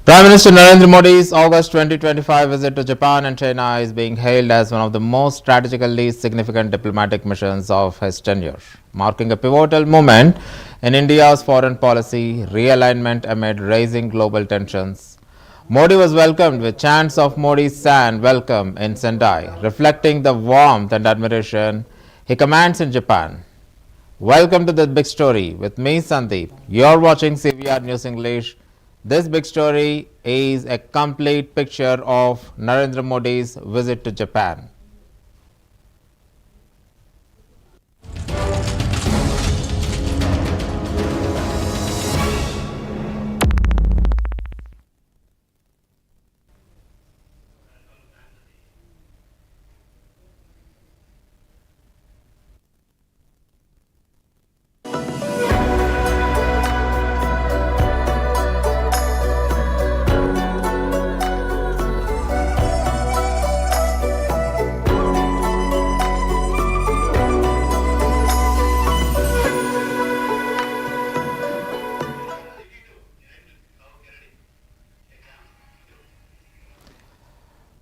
Prime Minister Narendra Modi's August 2025 visit to Japan and China is being hailed as one of the most strategically significant diplomatic missions of his tenure, marking a pivotal moment in India's foreign policy realignment amid rising global tensions. Modi was welcomed with chants of Modi-san welcome in Sendai, reflecting the warmth and admiration he commands in Japan. Welcome to the big story with me, Sandeep. You're watching CVR News English. This big story is a complete picture of Narendra Modi's visit to Japan.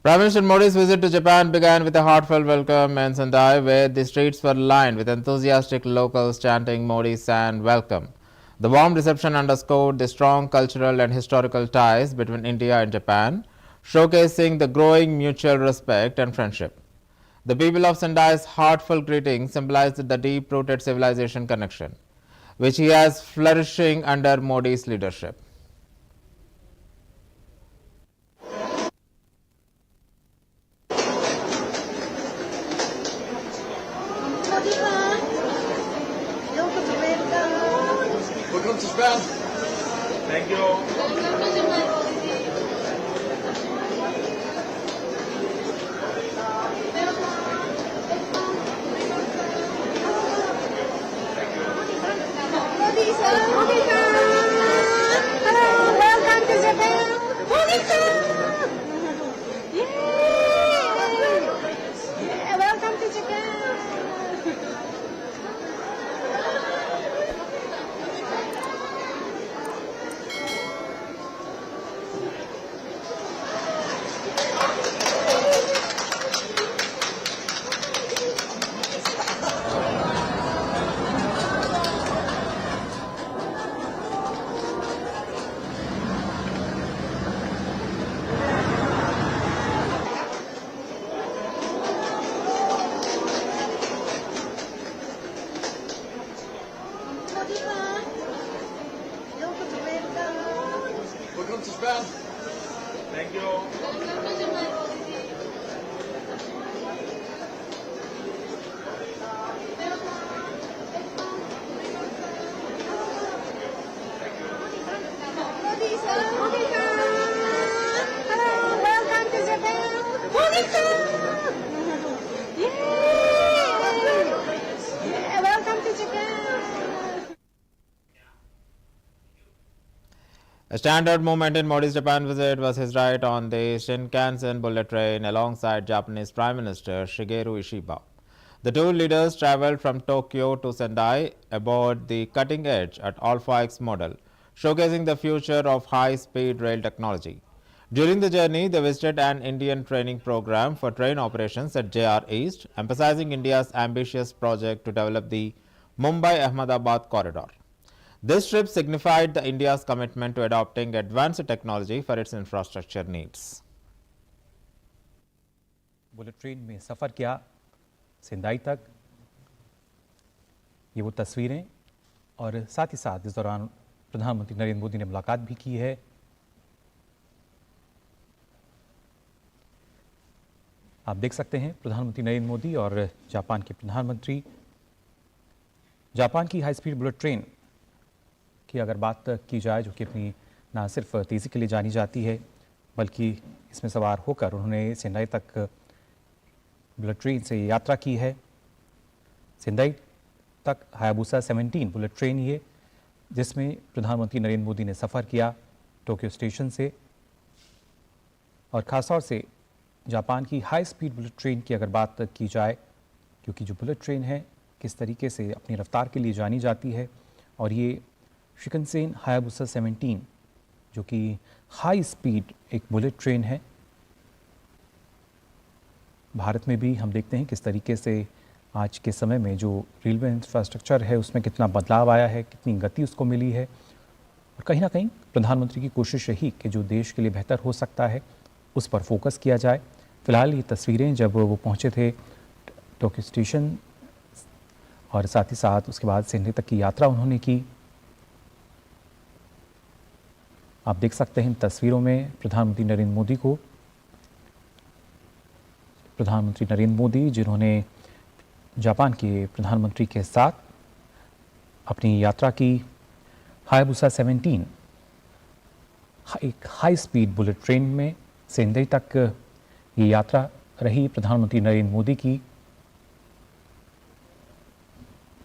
Prime Minister Modi's visit to Japan began with a heartfelt welcome in Sendai, where the streets were lined with enthusiastic locals chanting Modi-san welcome. The warm reception underscored the strong cultural and historical ties between India and Japan, showcasing the growing mutual respect and friendship. The people of Sendai's heartfelt greeting symbolized the deep-rooted civilization connection, which he has flourishing under Modi's leadership. Welcome to Japan. Thank you. Hello, welcome to Japan. Yeah, welcome to Japan. Welcome to Japan. Thank you. Hello, welcome to Japan. Yeah, welcome to Japan. A standout moment in Modi's Japan visit was his ride on the Shinkansen bullet train alongside Japanese Prime Minister Shigeru Ishiba. The two leaders traveled from Tokyo to Sendai aboard the cutting-edge at Alpha X model, showcasing the future of high-speed rail technology. During the journey, they visited an Indian training program for train operations at JR East, emphasizing India's ambitious project to develop the Mumbai-Ahmedabad corridor. This trip signified the India's commitment to adopting advanced technology for its infrastructure needs. Bullet train में सफ़र किया सिंदाई तक, ये वो तस्वीरें, और साथ ही साथ इस दौरान प्रधानमंत्री नरेंद्र मोदी ने मुलाकात भी की है। आप देख सकते हैं प्रधानमंत्री नरेंद्र मोदी और जापान के प्रधानमंत्री। जापान की हाई स्पीड बुलेट ट्रेन की अगर बात की जाए, जो कि अपनी ना सिर्फ तेज़ी के लिए जानी जाती है, बल्कि इसमें सवार होकर उन्होंने सेंदाई तक बुलेट ट्रेन से यात्रा की है। सेंदाई तक हायाबुसा 17 बुलेट ट्रेन ये, जिसमें प्रधानमंत्री नरेंद्र मोदी ने सफ़र किया टोक्यो स्टेशन से। और ख़ासतौर से जापान की हाई स्पीड बुलेट ट्रेन की अगर बात की जाए, क्योंकि जो बुलेट ट्रेन है किस तरीके से अपनी रफ्तार के लिए जानी जाती है, और ये शिकनसेन हायाबुसा 17 जो कि हाई स्पीड एक बुलेट ट्रेन है। भारत में भी हम देखते हैं किस तरीके से आज के समय में जो रेलवे इंफ्रास्ट्रक्चर है उसमें कितना बदलाव आया है, कितनी गति उसको मिली है। और कहीं ना कहीं प्रधानमंत्री की कोशिश रही कि जो देश के लिए बेहतर हो सकता है उस पर फोकस किया जाए। फिलहाल ये तस्वीरें जब वो पहुंचे थे टोक्यो स्टेशन और साथ ही साथ उसके बाद चेन्नई तक की यात्रा उन्होंने की। आप देख सकते हैं इन तस्वीरों में प्रधानमंत्री नरेंद्र मोदी को। प्रधानमंत्री नरेंद्र मोदी जिन्होंने जापान के प्रधानमंत्री के साथ अपनी यात्रा की हायाबुसा 17 एक हाई स्पीड बुलेट ट्रेन में चेन्नई तक ये यात्रा रही प्रधानमंत्री नरेंद्र मोदी की।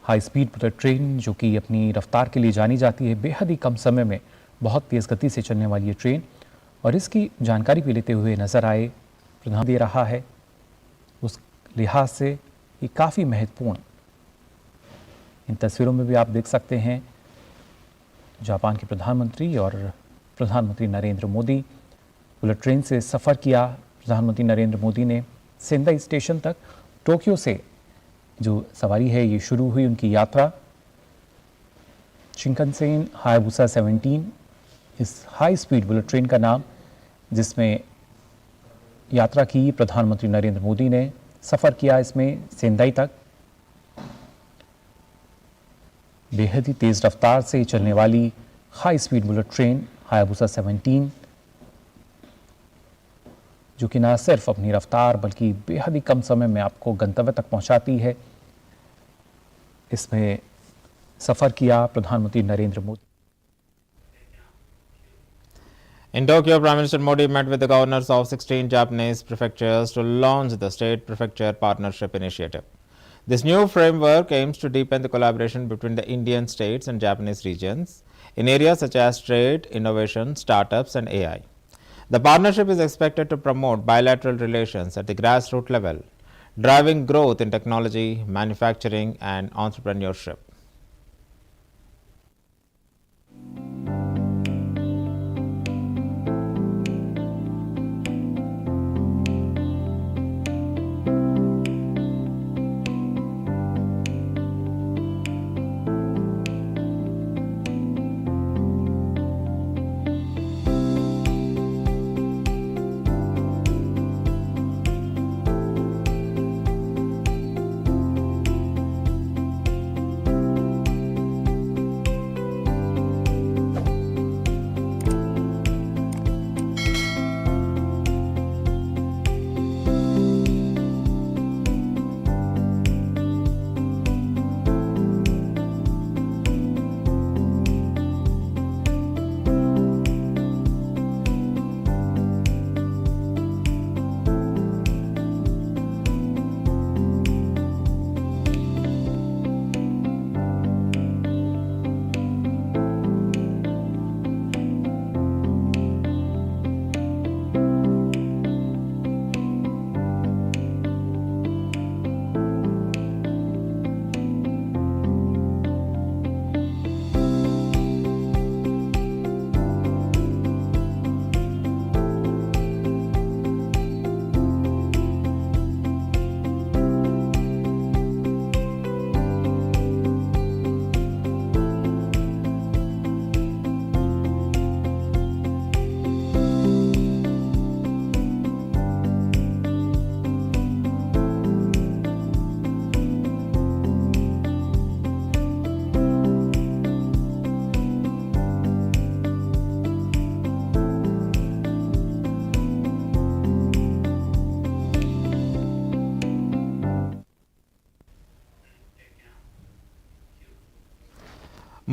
हाई स्पीड बुलेट ट्रेन जो कि अपनी रफ्तार के लिए जानी जाती है, बेहद ही कम समय में बहुत तेज़ गति से चलने वाली ये ट्रेन, और इसकी जानकारी भी लेते हुए नजर आए प्रधान दे रहा है। उस लिहाज से ये काफ़ी महत्वपूर्ण। इन तस्वीरों में भी आप देख सकते हैं जापान के प्रधानमंत्री और प्रधानमंत्री नरेंद्र मोदी बुलेट ट्रेन से सफ़र किया। प्रधानमंत्री नरेंद्र मोदी ने सेंदाई स्टेशन तक टोक्यो से जो सवारी है ये शुरू हुई उनकी यात्रा। शिंकनसेन हायाबुसा 17 इस हाई स्पीड बुलेट ट्रेन का नाम, जिसमें यात्रा की प्रधानमंत्री नरेंद्र मोदी ने सफ़र किया इसमें सेंदाई तक। बेहद ही तेज़ रफ्तार से चलने वाली high speed bullet train Hayabusa 17 जो कि न सिर्फ अपनी रफ्तार बल्कि बेहद ही कम समय में आपको गंतव्य तक पहुंचाती है, इसमें सफ़र किया प्रधानमंत्री Narendra Modi. In Tokyo, Prime Minister Modi met with the governors of 16 Japanese prefectures to launch the State Prefecture Partnership Initiative. This new framework aims to deepen the collaboration between the Indian states and Japanese regions in areas such as trade, innovation, startups, and AI. The partnership is expected to promote bilateral relations at the grassroots level, driving growth in technology, manufacturing, and entrepreneurship.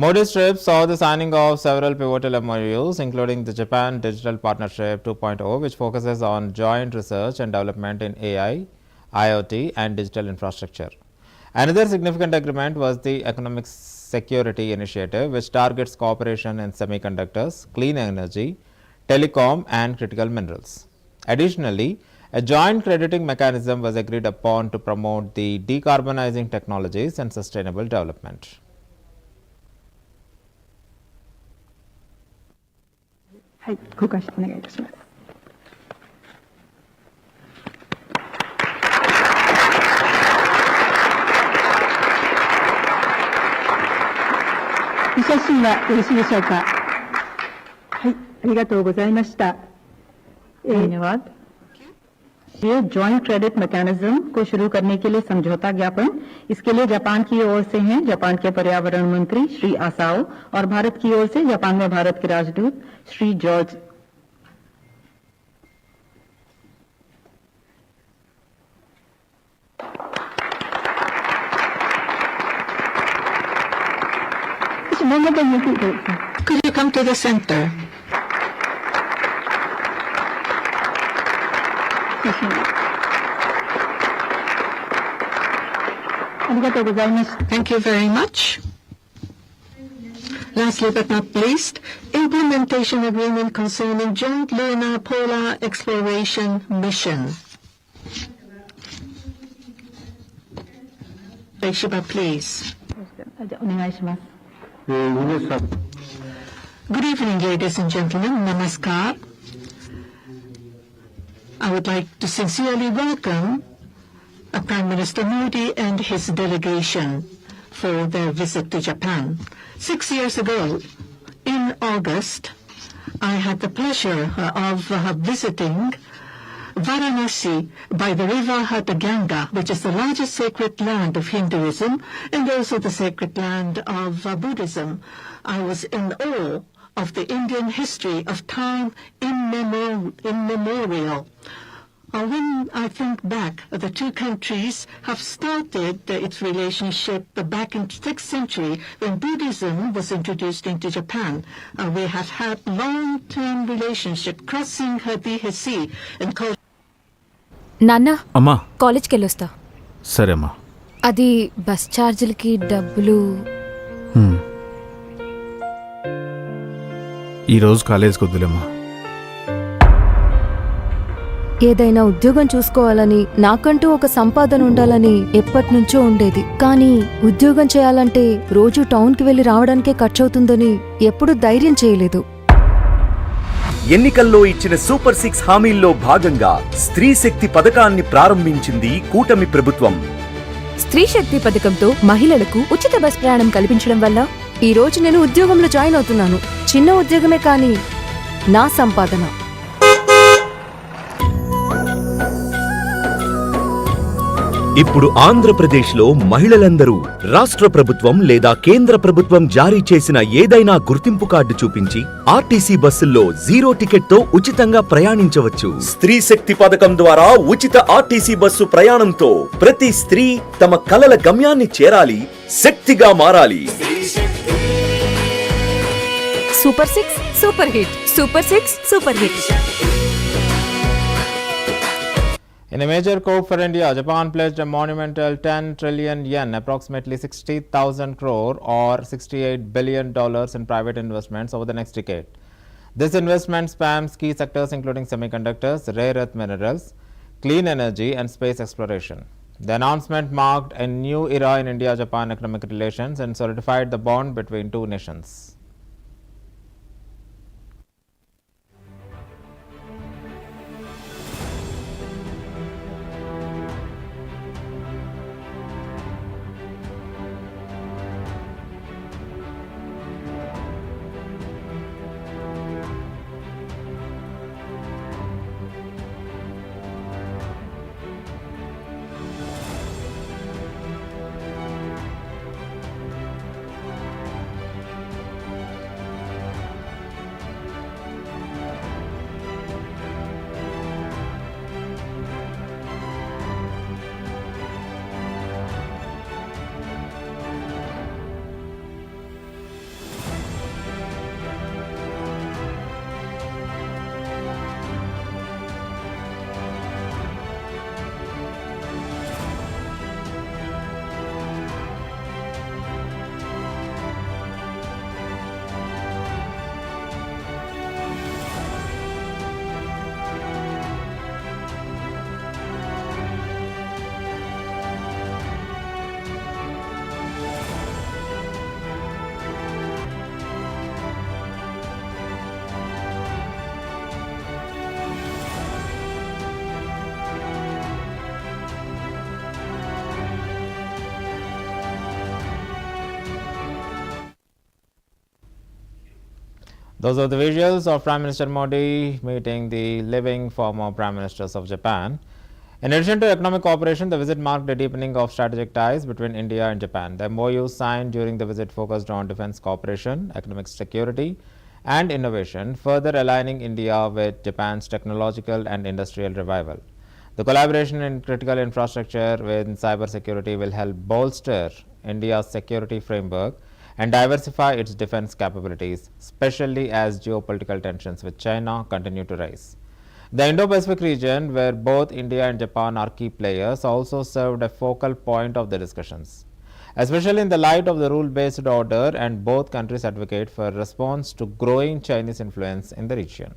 Modi's trip saw the signing of several pivotal MOUs, including the Japan Digital Partnership 2.0, which focuses on joint research and development in AI, IoT, and digital infrastructure. Another significant agreement was the Economic Security Initiative, which targets cooperation in semiconductors, clean energy, telecom, and critical minerals. Additionally, a joint crediting mechanism was agreed upon to promote the decarbonizing technologies and sustainable development. はい、ご解説お願いいたします。お写真はよろしいでしょうか。はい、ありがとうございました。धन्यवाद। ये joint credit mechanism को शुरू करने के लिए समझौता ज्ञापन, इसके लिए जापान की ओर से हैं जापान के पर्यावरण मंत्री श्री आसाओ और भारत की ओर से जापान में भारत के राजदूत Shri George. Could you come to the center? ありがとうございます。Thank you very much. Lastly but not least, implementation agreement concerning joint lunar polar exploration mission. Shiba, please. お願いします。Good evening, ladies and gentlemen. Namaskar. I would like to sincerely welcome Prime Minister Modi and his delegation for their visit to Japan. 6 years ago, in August, I had the pleasure of visiting Varanasi by the river the Ganga, which is the largest sacred land of Hinduism and also the sacred land of Buddhism. I was in awe of the Indian history of time immemorial. When I think back, the two countries have started its relationship back in the 6th century when Buddhism was introduced into Japan. We have had long-term relationship crossing the sea and culture. నాన్న అమ్మా కాలేజ్కి వెళ్ళొస్తా. సరే అమ్మా. అది bus ఛార్జీలకి డబ్బులు. ఈరోజు కాలేజ్కి వద్దులేమ్మా. ఏదైనా ఉద్యోగం చూసుకోవాలని, నాకంటూ ఒక సంపాదన ఉండాలని ఎప్పటినుంచో ఉండేది. కానీ ఉద్యోగం చేయాలంటే రోజు టౌన్కి వెళ్లి రావడానికే ఖర్చవుతుందని ఎప్పుడూ ధైర్యం చేయలేదు. ఎన్నికల్లో ఇచ్చిన సూపర్ 6 హామీల్లో భాగంగా స్త్రీ శక్తి పథకాన్ని ప్రారంభించింది కూటమి ప్రభుత్వం. స్త్రీ శక్తి పథకంతో మహిళలకు ఉచిత బస్ ప్రయాణం కల్పించడం వల్ల ఈ రోజు నేను ఉద్యోగంలో జాయిన్ అవుతున్నాను. చిన్న ఉద్యోగమే కానీ నా సంపాదన. ఇప్పుడు ఆంధ్రప్రదేశ్లో మహిళలందరూ రాష్ట్ర ప్రభుత్వం లేదా కేంద్ర ప్రభుత్వం జారీ చేసిన ఏదైనా గుర్తింపు కార్డు చూపించి ఆర్టీసీ బస్సుల్లో 0 టికెట్తో ఉచితంగా ప్రయాణించవచ్చు. స్త్రీ శక్తి పథకం ద్వారా ఉచిత ఆర్టీసీ బస్సు ప్రయాణంతో ప్రతి స్త్రీ తమ కలల గమ్యాన్ని చేరాలి, శక్తిగా మారాలి. Super 6 super hit, super 6 super hit. In a major coup for India, Japan pledged a monumental 10 trillion yen, approximately 60,000 crore or $68 billion in private investments over the next decade. This investment spans key sectors including semiconductors, rare earth minerals, clean energy and space exploration. The announcement marked a new era in India-Japan economic relations and solidified the bond between two nations. Those are the visuals of Prime Minister Modi meeting the living former Prime Ministers of Japan. In addition to economic cooperation, the visit marked a deepening of strategic ties between India and Japan. The MOU signed during the visit focused on defense cooperation, economic security, and innovation, further aligning India with Japan's technological and industrial revival. The collaboration in critical infrastructure and cybersecurity will help bolster India's security framework and diversify its defense capabilities, especially as geopolitical tensions with China continue to rise. The Indo-Pacific region, where both India and Japan are key players, also served a focal point of the discussions, especially in the light of the rule-based order, and both countries advocate for a response to growing Chinese influence in the region.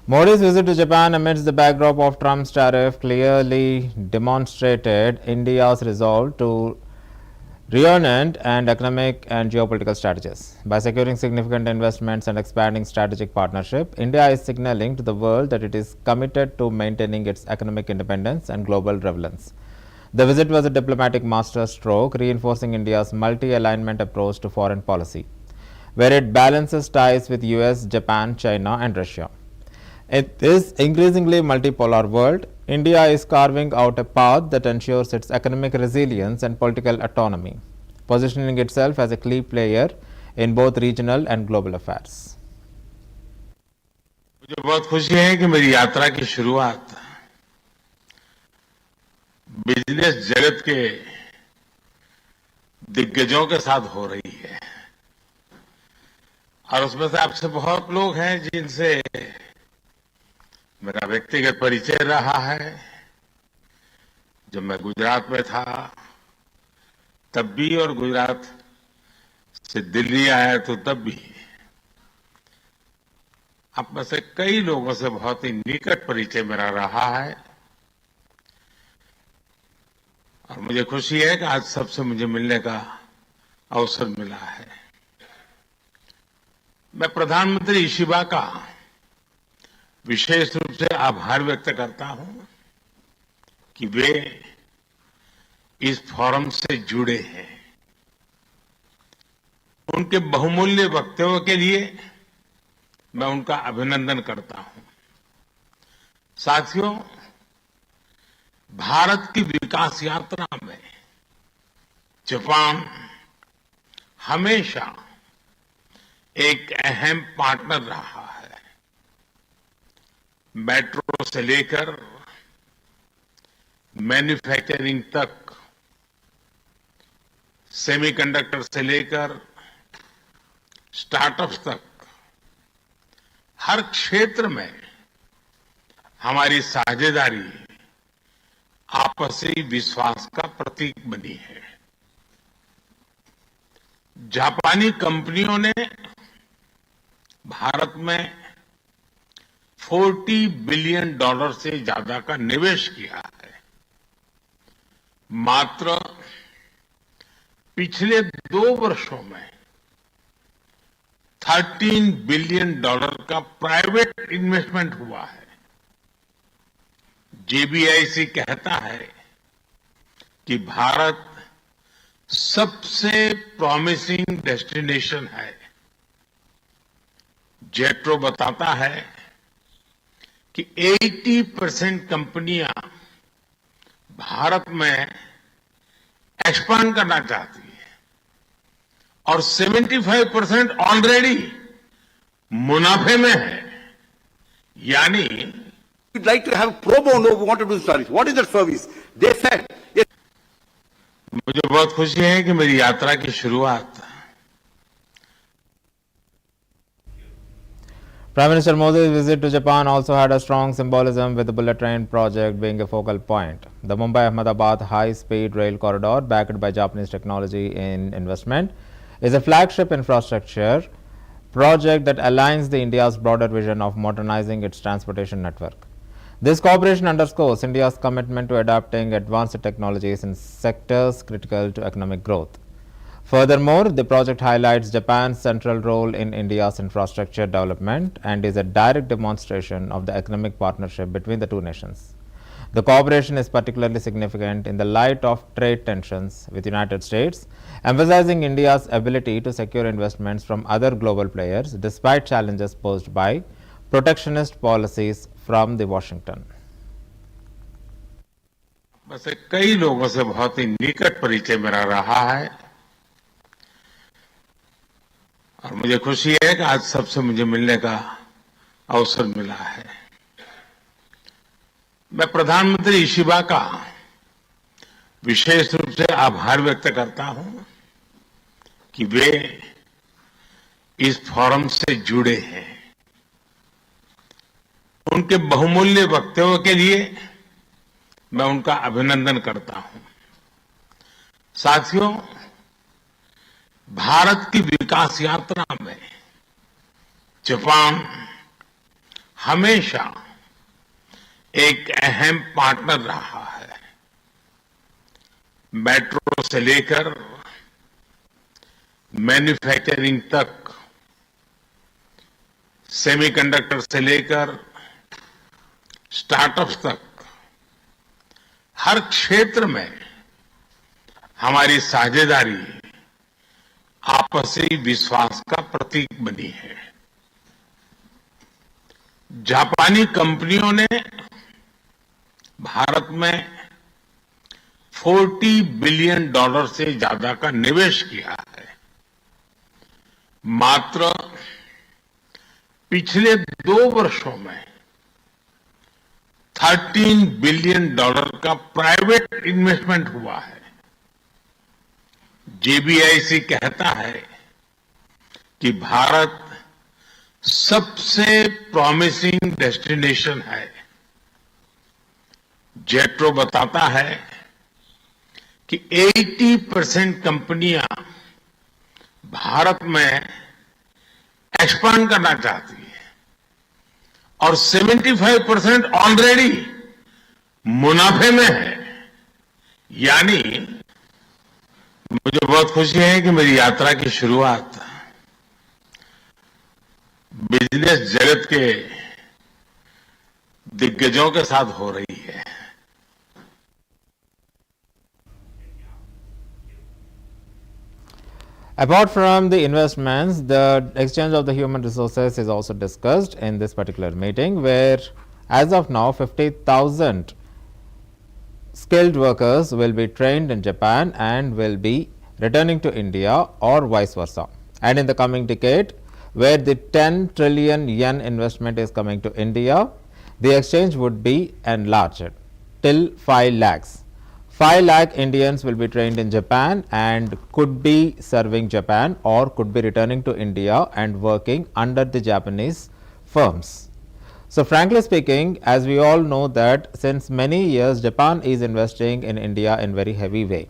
Modi's visit to Japan amidst the backdrop of Trump's tariff clearly demonstrated India's resolve to reorient and economic and geopolitical strategies. By securing significant investments and expanding strategic partnership, India is signaling to the world that it is committed to maintaining its economic independence and global relevance. The visit was a diplomatic masterstroke, reinforcing India's multi-alignment approach to foreign policy, where it balances ties with US, Japan, China, and Russia. In this increasingly multipolar world, India is carving out a path that ensures its economic resilience and political autonomy, positioning itself as a key player in both regional and global affairs. मुझे बहुत खुशी है कि मेरी यात्रा की शुरुआत business जगत के दिग्गजों के साथ हो रही है और उसमें से आपसे बहुत लोग हैं जिनसे मेरा व्यक्तिगत परिचय रहा है। जब मैं गुजरात में था तब भी और गुजरात से दिल्ली आया तो तब भी आप में से कई लोगों से बहुत ही निकट परिचय मेरा रहा है और मुझे खुशी है कि आज सबसे मुझे मिलने का अवसर मिला है। मैं प्रधानमंत्री इशिबा का विशेष रूप से आभार व्यक्त करता हूं कि वे इस फोरम से जुड़े हैं। उनके बहुमूल्य वक्तव्य के लिए मैं उनका अभिनंदन करता हूं। साथियों, भारत की विकास यात्रा में जापान हमेशा एक अहम पार्टनर रहा है। मेट्रो से लेकर मैन्युफैक्चरिंग तक, सेमीकंडक्टर से लेकर स्टार्टअप्स तक, हर क्षेत्र में हमारी साझेदारी आपसी विश्वास का प्रतीक बनी है। जापानी कंपनियों ने भारत में $40 बिलियन से ज्यादा का निवेश किया है। मात्र पिछले 2 वर्षों में $13 बिलियन का प्राइवेट इन्वेस्टमेंट हुआ है। जेबीआईसी कहता है कि भारत सबसे प्रॉमिसिंग डेस्टिनेशन है। जेट्रो बताता है कि 80% कंपनियां भारत में एक्सपांड करना चाहती है और 75% ऑलरेडी मुनाफे में है, यानी we'd like to have pro bono, we want to do service. What is that service? They said, yes. मुझे बहुत खुशी है कि मेरी यात्रा की शुरुआत Prime Minister Modi's visit to Japan also had a strong symbolism, with the bullet train project being a focal point. The Mumbai-Ahmedabad high-speed rail corridor, backed by Japanese technology in investment, is a flagship infrastructure project that aligns the India's broader vision of modernizing its transportation network. This cooperation underscores India's commitment to adapting advanced technologies in sectors critical to economic growth. Furthermore, the project highlights Japan's central role in India's infrastructure development and is a direct demonstration of the economic partnership between the two nations. The cooperation is particularly significant in the light of trade tensions with the United States, emphasizing India's ability to secure investments from other global players despite challenges posed by protectionist policies from the Washington. वैसे कई लोगों से बहुत ही निकट परिचय मेरा रहा है और मुझे खुशी है कि आज सबसे मुझे मिलने का अवसर मिला है। मैं प्रधानमंत्री इशिबा का विशेष रूप से आभार व्यक्त करता हूं कि वे इस फोरम से जुड़े हैं। उनके बहुमूल्य वक्तव्य के लिए मैं उनका अभिनंदन करता हूं। साथियों, भारत की विकास यात्रा में जापान हमेशा एक अहम पार्टनर रहा है। मेट्रो से लेकर मैन्युफैक्चरिंग तक, सेमीकंडक्टर से लेकर स्टार्टअप्स तक, हर क्षेत्र में हमारी साझेदारी आपसी विश्वास का प्रतीक बनी है। जापानी कंपनियों ने भारत में $40 बिलियन से ज्यादा का निवेश किया है। मात्र पिछले 2 वर्षों में $13 बिलियन का प्राइवेट इन्वेस्टमेंट हुआ है। जेबीआईसी कहता है कि भारत सबसे प्रॉमिसिंग डेस्टिनेशन है। जेट्रो बताता है कि 80% कंपनियां भारत में एक्सपांड करना चाहती है और 75% ऑलरेडी मुनाफे में है। यानी मुझे बहुत खुशी है कि मेरी यात्रा की शुरुआत बिजनेस जगत के दिग्गजों के साथ हो रही है। Apart from the investments, the exchange of the human resources is also discussed in this particular meeting, where as of now 50,000 skilled workers will be trained in Japan and will be returning to India or vice versa. And in the coming decade, where the 10 trillion yen investment is coming to India, the exchange would be enlarged till 5 lakhs. 5 lakh Indians will be trained in Japan and could be serving Japan or could be returning to India and working under the Japanese firms. So frankly speaking, as we all know that since many years Japan is investing in India in very heavy way.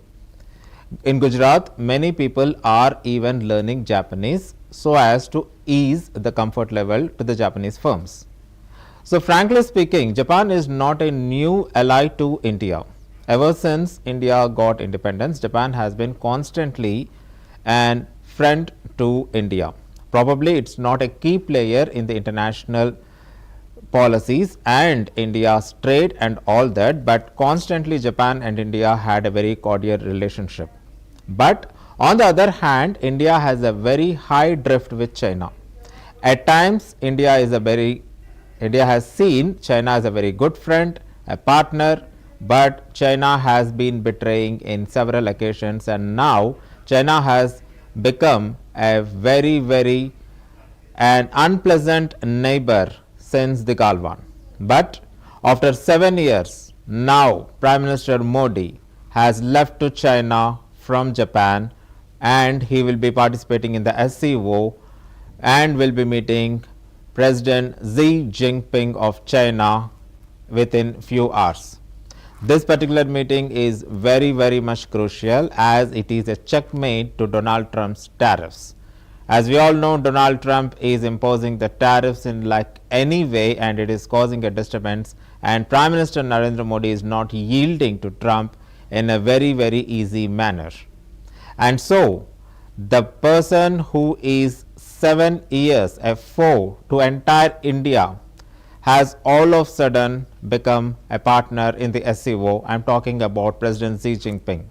In Gujarat, many people are even learning Japanese so as to ease the comfort level to the Japanese firms. So frankly speaking, Japan is not a new ally to India. Ever since India got independence, Japan has been constantly a friend to India. Probably it's not a key player in the international policies and India's trade and all that, but constantly Japan and India had a very cordial relationship. But on the other hand, India has a very high drift with China. At times, India has seen China as a very good friend, a partner, but China has been betraying in several occasions, and now China has become a very an unpleasant neighbor since the Galwan. But after 7 years, now Prime Minister Modi has left to China from Japan, and he will be participating in the SCO and will be meeting President Xi Jinping of China within few hours. This particular meeting is very much crucial, as it is a checkmate to Donald Trump's tariffs. As we all know, Donald Trump is imposing the tariffs in like any way, and it is causing a disturbance, and Prime Minister Narendra Modi is not yielding to Trump in a very easy manner. And so the person who is 7 years a foe to entire India has all of a sudden become a partner in the SCO. I am talking about President Xi Jinping.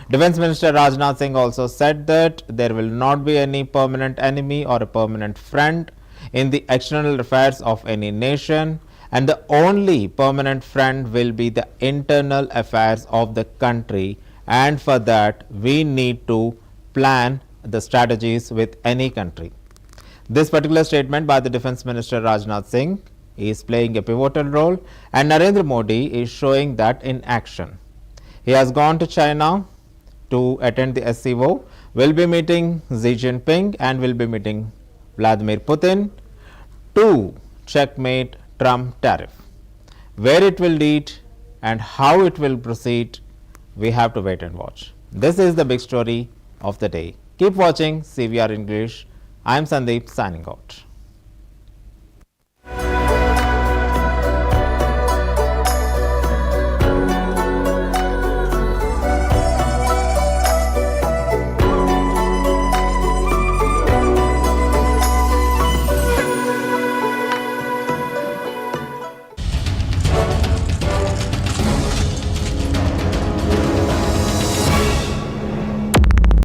Defense Minister Rajnath Singh also said that there will not be any permanent enemy or a permanent friend in the external affairs of any nation, and the only permanent friend will be the internal affairs of the country, and for that we need to plan the strategies with any country. This particular statement by the Defense Minister Rajnath Singh is playing a pivotal role, and Narendra Modi is showing that in action. He has gone to China to attend the SCO, will be meeting Xi Jinping and will be meeting Vladimir Putin to checkmate Trump tariff. Where it will lead and how it will proceed, we have to wait and watch. This is the big story of the day. Keep watching CVR English. I am Sandeep signing out.